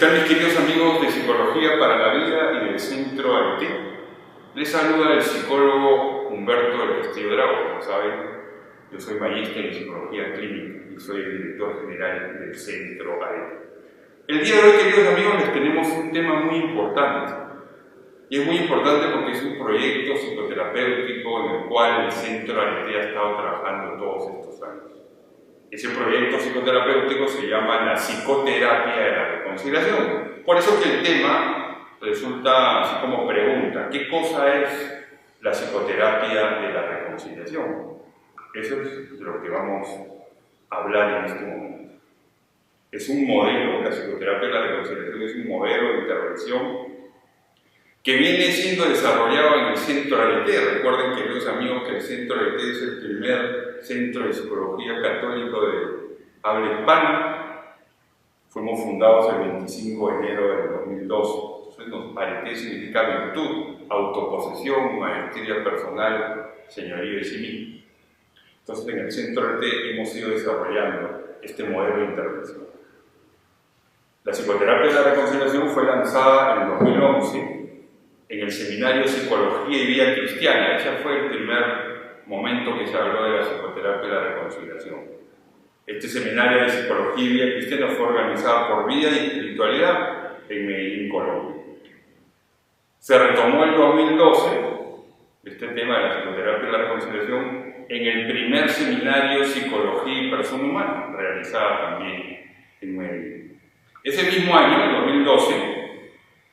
tal, mis queridos amigos de Psicología para la Vida y del Centro AET? Les saluda el psicólogo Humberto del Castillo Drago. Como saben, yo soy magíster en Psicología Clínica y soy el director general del Centro AET. El día de hoy, queridos amigos, les tenemos un tema muy importante. Y es muy importante porque es un proyecto psicoterapéutico en el cual el Centro AET ha estado trabajando todos estos años. Ese proyecto psicoterapéutico se llama la psicoterapia de la reconciliación. Por eso que el tema resulta así como pregunta: ¿qué cosa es la psicoterapia de la reconciliación? Eso es de lo que vamos a hablar en este momento. Es un modelo, la psicoterapia de la reconciliación es un modelo de intervención que viene siendo desarrollado en el Centro AET. Recuerden, queridos amigos, que el Centro AET es el primer centro de psicología católico de habla hispana. Fuimos fundados el 25 de enero del 2012. Entonces, AET significa virtud, autoposesión, maestría personal, señorío de sí mismo. Entonces, en el Centro AET hemos ido desarrollando este modelo de intervención. La psicoterapia de la reconciliación fue lanzada en el 2011 en el seminario Psicología y Vida Cristiana. Ese fue el primer momento que se habló de la psicoterapia de la reconciliación. Este seminario de Psicología y Vida Cristiana fue organizado por Vida y Espiritualidad en Medellín, Colombia. Se retomó en 2012 este tema de la psicoterapia de la reconciliación en el primer seminario Psicología y Persona Humana, realizado también en Medellín. Ese mismo año, en 2012,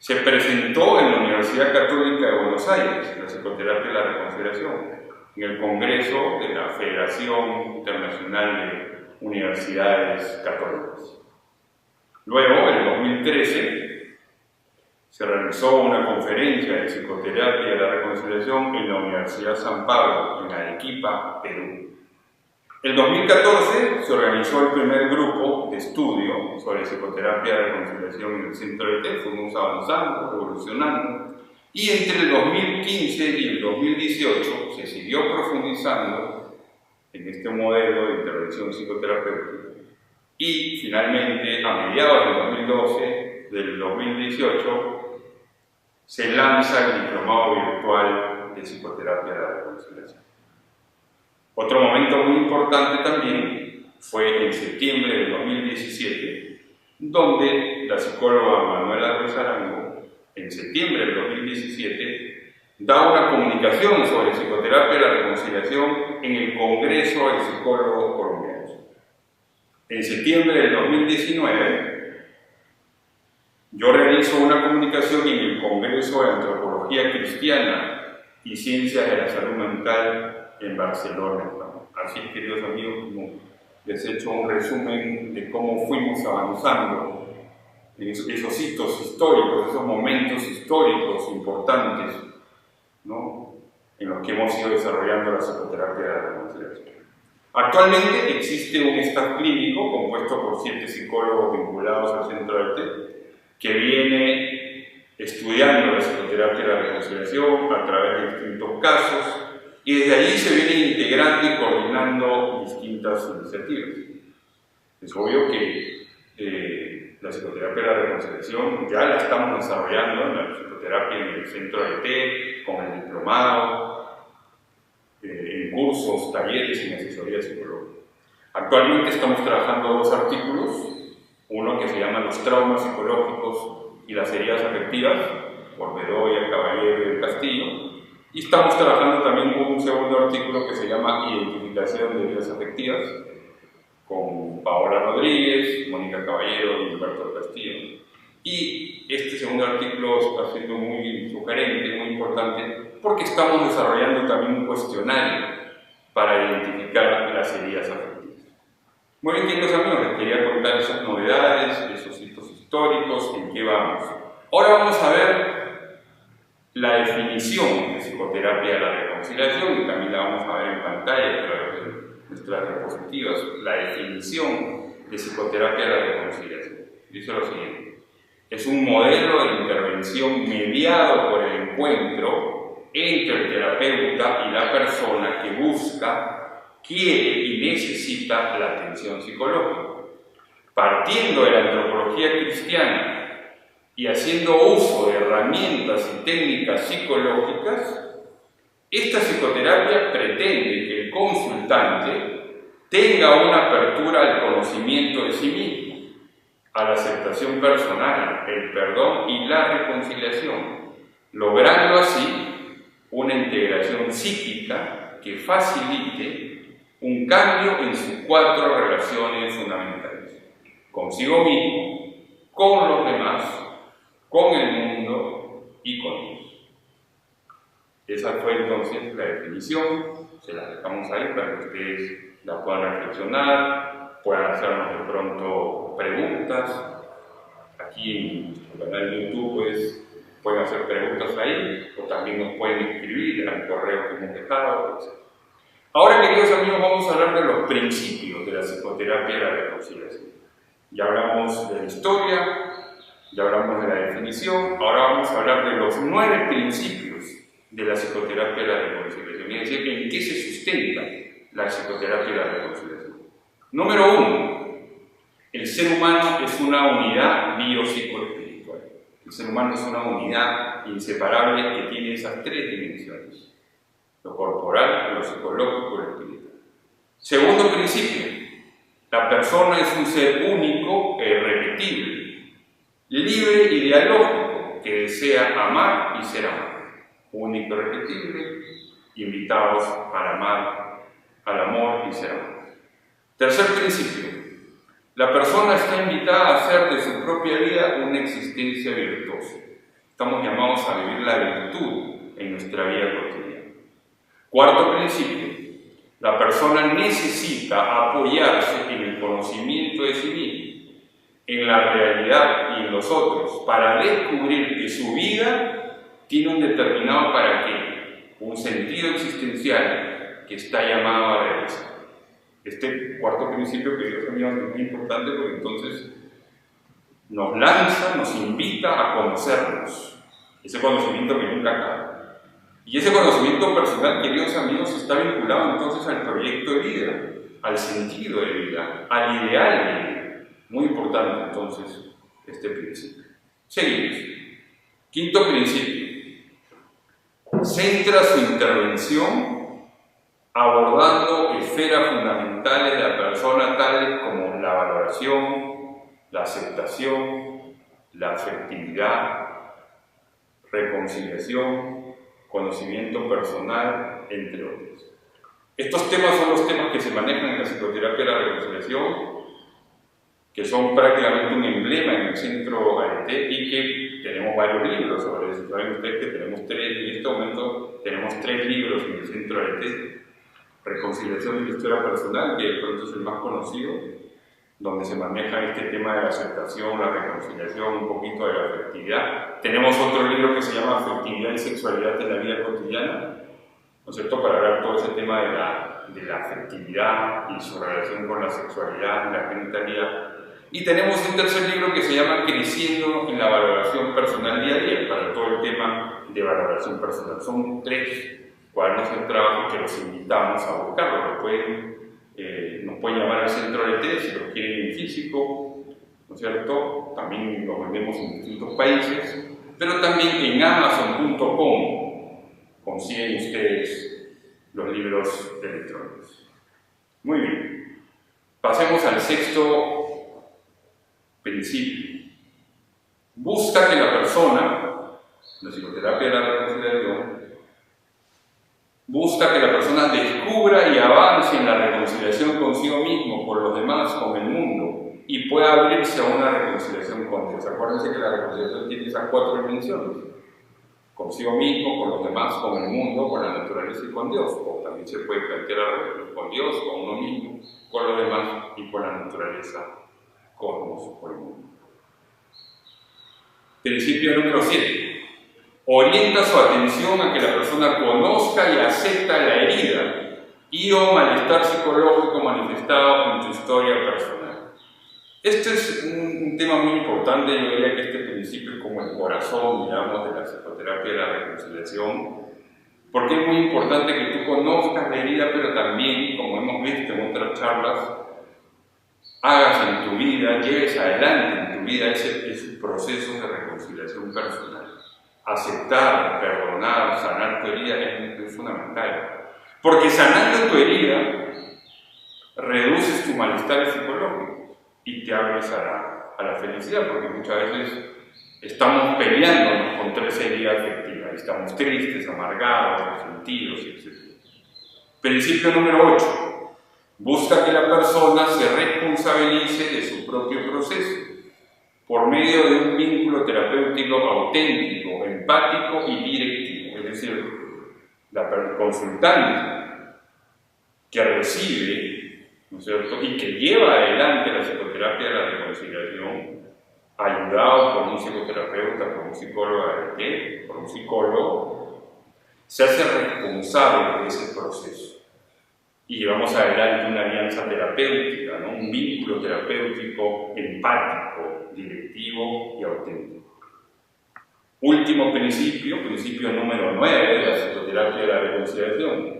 se presentó en la Universidad Católica de Buenos Aires la psicoterapia de la reconciliación en el Congreso de la Federación Internacional de Universidades Católicas. Luego, en 2013, se realizó una conferencia de psicoterapia de la reconciliación en la Universidad San Pablo, en Arequipa, Perú. En 2014 se organizó el primer grupo de estudio sobre psicoterapia de reconciliación en el Centro AET. Fuimos avanzando, evolucionando, y entre el 2015 y el 2018 se siguió profundizando en este modelo de intervención psicoterapéutica. Y finalmente, a mediados del 2018, se lanza el diplomado virtual de psicoterapia de la reconciliación. Otro momento muy importante también fue en septiembre del 2017, donde la psicóloga Manuela Ruiz Arango, en septiembre del 2017, da una comunicación sobre psicoterapia de la reconciliación en el Congreso de Psicólogos Colombianos. En septiembre del 2019, yo realizo una comunicación en el Congreso de Antropología Cristiana y Ciencias de la Salud Mental en Barcelona. Así, queridos amigos, como les he hecho un resumen de cómo fuimos avanzando en esos hitos históricos, esos momentos históricos importantes, ¿no?, en los que hemos ido desarrollando la psicoterapia de la reconciliación. Actualmente existe un staff clínico compuesto por 7 psicólogos vinculados al Centro AET que viene estudiando la psicoterapia de la reconciliación a través de distintos casos, y desde allí se vienen integrando y coordinando distintas iniciativas. Es obvio que la psicoterapia de la reconciliación ya la estamos desarrollando en la psicoterapia en el Centro AET, con el diplomado, en cursos, talleres y en asesoría psicológica. Actualmente estamos trabajando 2 artículos, uno que se llama Los traumas psicológicos y las heridas afectivas, por Bedoya, Caballero y del Castillo. Y estamos trabajando también con un segundo artículo que se llama Identificación de heridas afectivas, con Paola Rodríguez, Mónica Caballero y Humberto Castillo. Y este segundo artículo está siendo muy sugerente, muy importante, porque estamos desarrollando también un cuestionario para identificar las heridas afectivas. Muy bien, queridos amigos, les quería contar esas novedades, esos hitos históricos, en qué vamos. Ahora vamos a ver la definición de psicoterapia de la reconciliación, y también la vamos a ver en pantalla a través de nuestras diapositivas. La definición de psicoterapia de la reconciliación dice lo siguiente: es un modelo de intervención mediado por el encuentro entre el terapeuta y la persona que busca, quiere y necesita la atención psicológica. Partiendo de la antropología cristiana y haciendo uso de herramientas y técnicas psicológicas, esta psicoterapia pretende que el consultante tenga una apertura al conocimiento de sí mismo, a la aceptación personal, el perdón y la reconciliación, logrando así una integración psíquica que facilite un cambio en sus 4 relaciones fundamentales: consigo mismo, con los demás, con el mundo y con Dios. Esa fue entonces la definición, se la dejamos ahí para que ustedes la puedan reflexionar, puedan hacernos de pronto preguntas. Aquí en nuestro canal de YouTube pues, pueden hacer preguntas ahí, o también nos pueden escribir al correo que hemos dejado, etc. Ahora, queridos amigos, vamos a hablar de los principios de la psicoterapia de la reconciliación. Ya hablamos de la historia, ya hablamos de la definición, ahora vamos a hablar de los 9 principios de la psicoterapia de la reconciliación, es decir, en qué se sustenta la psicoterapia de la reconciliación. Número 1, el ser humano es una unidad biopsicoespiritual. El ser humano es una unidad inseparable que tiene esas 3 dimensiones: lo corporal, lo psicológico y lo espiritual. Segundo principio, la persona es un ser único e irrepetible, libre y dialógico, que desea amar y ser amado. Único y irrepetible, invitados al amar, al amor y ser amados. Tercer principio, la persona está invitada a hacer de su propia vida una existencia virtuosa. Estamos llamados a vivir la virtud en nuestra vida cotidiana. Cuarto principio, la persona necesita apoyarse en el conocimiento de sí misma, en la realidad y en los otros, para descubrir que su vida tiene un determinado para qué, un sentido existencial que está llamado a realizar. Este cuarto principio, queridos amigos, es muy importante porque entonces nos lanza, nos invita a conocernos, ese conocimiento que nunca acaba. Y ese conocimiento personal, queridos amigos, está vinculado entonces al proyecto de vida, al sentido de vida, al ideal de vida. Muy importante entonces este principio. Seguimos. Quinto principio. Centra su intervención abordando esferas fundamentales de la persona, tales como la valoración, la aceptación, la afectividad, reconciliación, conocimiento personal, entre otros. Estos temas son los temas que se manejan en la psicoterapia de la reconciliación, que son prácticamente un emblema en el centro ART y que tenemos varios libros sobre eso. Saben ustedes que tenemos en este momento tenemos 3 libros en el centro ART: Reconciliación y la historia personal, que de pronto es el más conocido, donde se maneja este tema de la aceptación, la reconciliación, un poquito de la afectividad. Tenemos otro libro que se llama Afectividad y Sexualidad en la Vida Cotidiana, ¿no es cierto?, para hablar todo ese tema de la afectividad y su relación con la sexualidad y la genitalidad. Y tenemos un tercer libro que se llama Creciendo en la Valoración Personal Día a Día, para todo el tema de valoración personal. Son 3 cuadernos de trabajo que los invitamos a buscarlos. Nos pueden llamar al centro de TED si los quieren en físico, ¿no es cierto? También los vendemos en distintos países, pero también en Amazon.com consiguen ustedes los libros electrónicos. Muy bien, pasemos al sexto principio. Busca que la persona, la psicoterapia de la reconciliación, busca que la persona descubra y avance en la reconciliación consigo mismo, con los demás, con el mundo, y pueda abrirse a una reconciliación con Dios. Acuérdense que la reconciliación tiene esas 4 dimensiones: consigo mismo, con los demás, con el mundo, con la naturaleza y con Dios. O también se puede plantear con Dios, con uno mismo, con los demás y con la naturaleza, cosmos, con el mundo. Principio número 7. Orienta su atención a que la persona conozca y acepta la herida y o malestar psicológico manifestado en su historia personal. Este es un tema muy importante. Yo diría que este principio es como el corazón, digamos, de la psicoterapia de la reconciliación, porque es muy importante que tú conozcas la herida, pero también, como hemos visto en otras charlas, hagas en tu vida, lleves adelante en tu vida ese proceso de reconciliación personal. Aceptar, perdonar, sanar tu herida es fundamental. Porque sanando tu herida, reduces tu malestar psicológico y te abres a la felicidad, porque muchas veces estamos peleándonos contra esa herida afectiva. Estamos tristes, amargados, resentidos, etc. Principio número 8. Busca que la persona se responsabilice de su propio proceso por medio de un vínculo terapéutico auténtico, empático y directivo. Es decir, el consultante que recibe, ¿no es cierto?, y que lleva adelante la psicoterapia de la reconciliación, ayudado por un psicoterapeuta, por un psicólogo por un psicólogo, se hace responsable de ese proceso. Y llevamos adelante una alianza terapéutica, ¿no?, un vínculo terapéutico empático, directivo y auténtico. Último principio, principio número 9 de la psicoterapia de la reconciliación.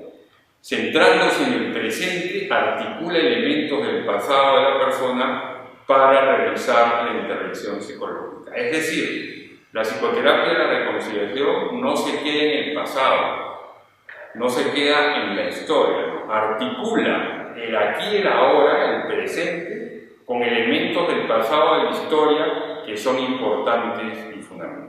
Centrándose en el presente, articula elementos del pasado de la persona para realizar la intervención psicológica. Es decir, la psicoterapia de la reconciliación no se queda en el pasado, no se queda en la historia, ¿no? Articula el aquí y el ahora, el presente, con elementos del pasado de la historia que son importantes y fundamentales.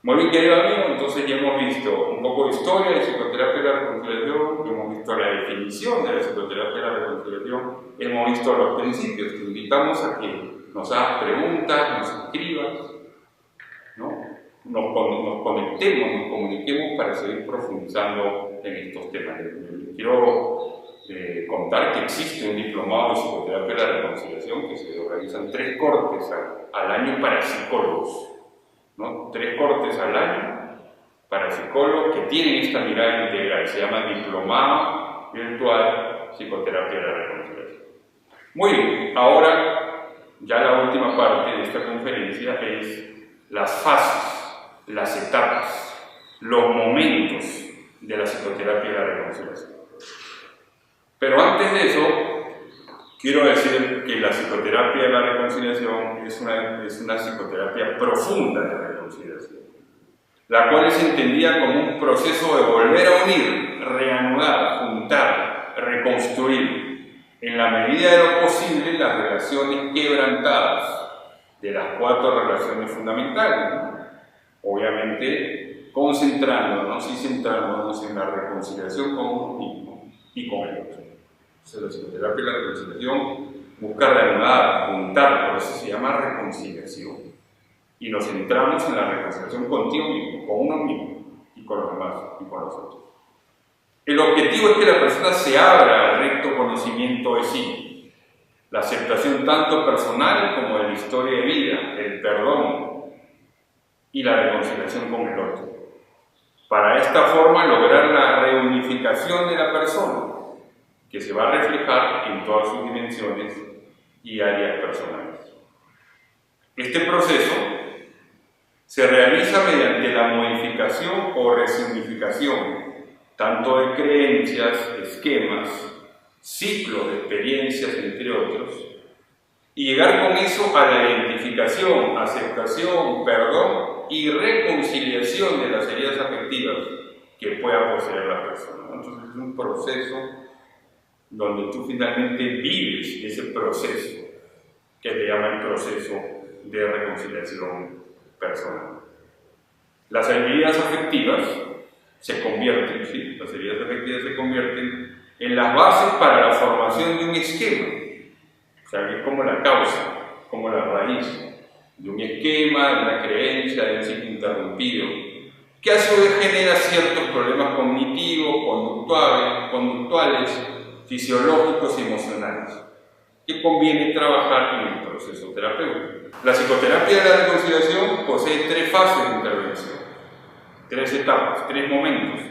Muy bien, querido amigo, entonces ya hemos visto un poco de historia de psicoterapia de la reconciliación, hemos visto la definición de la psicoterapia de la reconciliación, hemos visto los principios. Te invitamos a que nos hagas preguntas, nos escribas, ¿no?, nos conectemos, nos comuniquemos para seguir profundizando en estos temas. Quiero contar que existe un diplomado de psicoterapia de la reconciliación que se organizan 3 cortes al año para psicólogos, ¿no? 3 cortes al año para psicólogos que tienen esta mirada integral. Se llama Diplomado Virtual Psicoterapia de la Reconciliación. Muy bien, ahora ya la última parte de esta conferencia es las fases, las etapas, los momentos de la psicoterapia de la reconciliación. Pero antes de eso, quiero decir que la psicoterapia de la reconciliación es una psicoterapia profunda de la reconciliación, la cual es entendida como un proceso de volver a unir, reanudar, juntar, reconstruir, en la medida de lo posible, las relaciones quebrantadas de las 4 relaciones fundamentales, ¿no? Obviamente, concentrándonos y centrándonos en la reconciliación con uno mismo y con el otro. Entonces, la psicoterapia de la reconciliación busca reanudar, juntar, por eso se llama reconciliación. Y nos centramos en la reconciliación contigo mismo, con uno mismo y con los demás y con los otros. El objetivo es que la persona se abra al recto conocimiento de sí, la aceptación tanto personal como de la historia de vida, el perdón y la reconciliación con el otro. Para esta forma lograr la reunificación de la persona, que se va a reflejar en todas sus dimensiones y áreas personales. Este proceso se realiza mediante la modificación o resignificación tanto de creencias, esquemas, ciclos de experiencias, entre otros, y llegar con eso a la identificación, aceptación, perdón y reconciliación de las heridas afectivas que pueda poseer la persona. Entonces es un proceso donde tú finalmente vives ese proceso que le llama el proceso de reconciliación personal. Las heridas afectivas se convierten, ¿sí? Las heridas afectivas se convierten en las bases para la formación de un esquema, o sea, es como la causa, como la raíz de un esquema, de una creencia, de un ciclo interrumpido, que a su vez genera ciertos problemas cognitivos, conductuales, fisiológicos y emocionales, que conviene trabajar en el proceso terapéutico. La psicoterapia de la reconciliación posee 3 fases de intervención, 3 etapas, 3 momentos,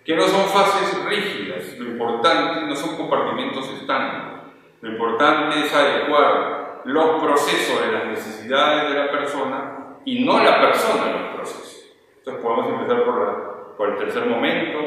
que no son fases rígidas. Lo importante no son compartimentos estándar. Lo importante es adecuar los procesos de las necesidades de la persona y no la persona a los procesos. Entonces podemos empezar por el tercer momento,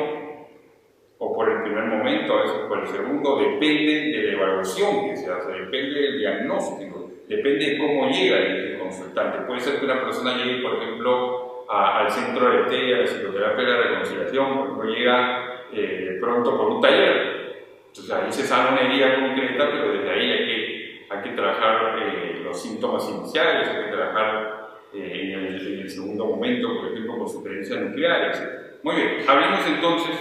o por el primer momento, a veces por el segundo, depende de la evaluación que se hace, depende del diagnóstico, depende de cómo llega el consultante. Puede ser que una persona llegue, por ejemplo, al centro de TEA, de psicoterapia de la reconciliación, por ejemplo, llega de pronto por un taller. Entonces ahí se sana una herida concreta, pero desde ahí hay que trabajar los síntomas iniciales, hay que trabajar en el segundo momento, por ejemplo, con supervivencia nuclear, etc. Muy bien, hablemos entonces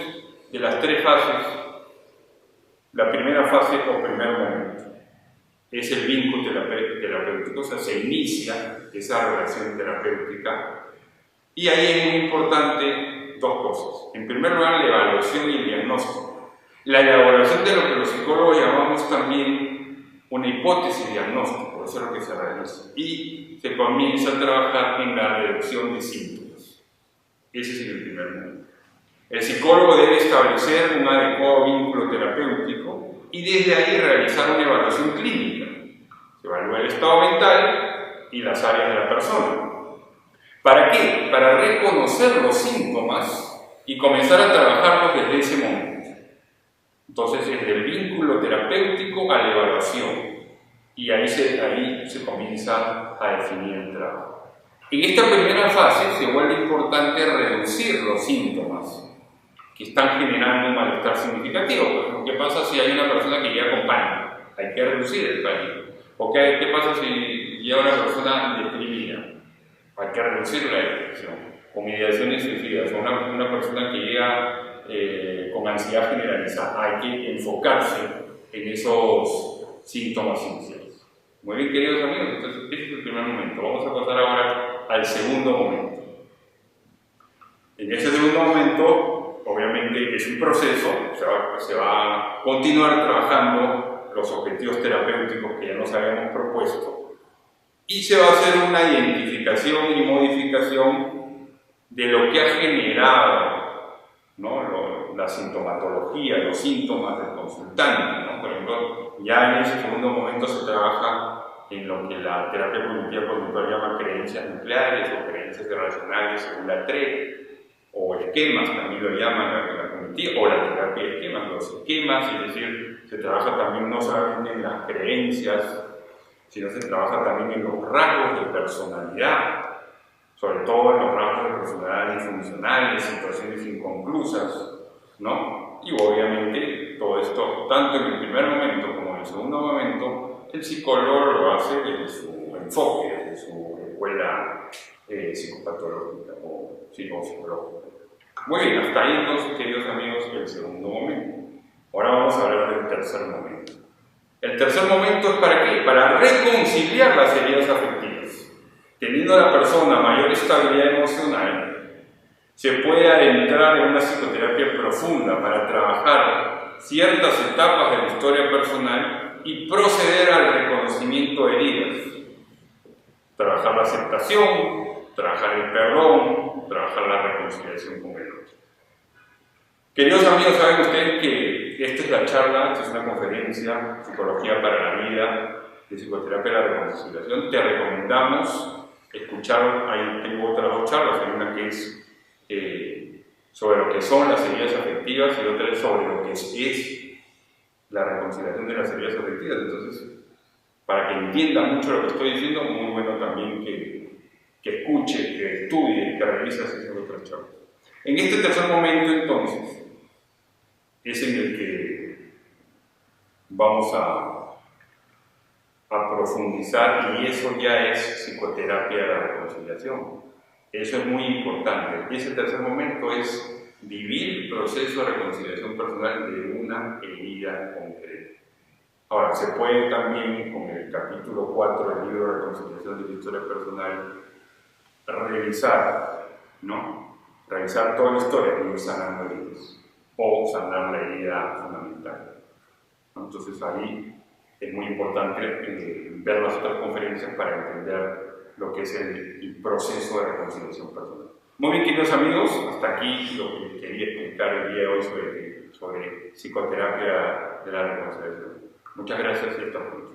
de las tres fases. La primera fase o primer momento es el vínculo terapéutico, o sea, se inicia esa relación terapéutica, y ahí es muy importante dos cosas. En primer lugar, la evaluación y el diagnóstico. La elaboración de lo que los psicólogos llamamos también una hipótesis diagnóstico, eso es lo que se realiza, y se comienza a trabajar en la reducción de síntomas. Ese es el primer momento. El psicólogo debe establecer un adecuado vínculo terapéutico y desde ahí realizar una evaluación clínica. Se evalúa el estado mental y las áreas de la persona. ¿Para qué? Para reconocer los síntomas y comenzar a trabajarlos desde ese momento. Entonces, desde el vínculo terapéutico a la evaluación. Y ahí se comienza a definir el trabajo. En esta primera fase se vuelve importante reducir los síntomas que están generando un malestar significativo. Por ejemplo, ¿qué pasa si hay una persona que llega con pánico? Hay que reducir el pánico. ¿O qué pasa si llega una persona deprimida? Hay que reducir la depresión. Con ideaciones suicidas, o una persona que llega con ansiedad generalizada, hay que enfocarse en esos síntomas iniciales. Muy bien, queridos amigos, entonces este es el primer momento. Vamos a pasar ahora al segundo momento. En ese segundo momento, obviamente es un proceso, se va a continuar trabajando los objetivos terapéuticos que ya nos habíamos propuesto, y se va a hacer una identificación y modificación de lo que ha generado, ¿no?, la sintomatología, los síntomas del consultante, ¿no? Por ejemplo, ya en ese segundo momento se trabaja en lo que la terapia cognitiva conductual llama creencias nucleares o creencias irracionales según la TREC, o esquemas también lo llaman la cognitiva, o la terapia de esquemas, los esquemas, es decir, se trabaja también no solamente en las creencias, sino se trabaja también en los rasgos de personalidad, sobre todo en los rasgos de personalidad disfuncionales, situaciones inconclusas, ¿no? Y obviamente todo esto, tanto en el primer momento como en el segundo momento, el psicólogo lo hace desde su enfoque, desde su escuela psicopatológica o psicopsicológica. Muy bien, hasta ahí entonces, queridos amigos, el segundo momento. Ahora vamos a hablar del tercer momento. El tercer momento es ¿para qué? Para reconciliar las heridas afectivas. Teniendo a la persona mayor estabilidad emocional, se puede adentrar en una psicoterapia profunda para trabajar ciertas etapas de la historia personal y proceder al reconocimiento de heridas. Trabajar la aceptación, trabajar el perdón, trabajar la reconciliación con el otro. Queridos amigos, saben ustedes que esta es la charla, esta es una conferencia, Psicología para la Vida, de Psicoterapia de la Reconciliación. Te recomendamos escuchar, ahí tengo otras dos charlas, hay una que es sobre lo que son las heridas afectivas y otra es sobre lo que es la reconciliación de las heridas afectivas. Entonces, para que entienda mucho lo que estoy diciendo, muy bueno también que escuche, que estudie, que revise esas otras charlas. En este tercer momento, entonces, es en el que vamos a profundizar, y eso ya es psicoterapia de la reconciliación. Eso es muy importante. Y ese tercer momento es vivir el proceso de reconciliación personal de una herida concreta. Ahora, se puede también, con el capítulo 4 del libro de Reconciliación de la Historia Personal, revisar, ¿no? Revisar toda la historia y ir sanando heridas, o sanar la herida fundamental. Entonces ahí es muy importante ver las otras conferencias para entender lo que es el proceso de reconciliación personal. Muy bien, queridos amigos, hasta aquí lo que quería explicar el día de hoy sobre psicoterapia de la reconciliación. Muchas gracias y hasta pronto.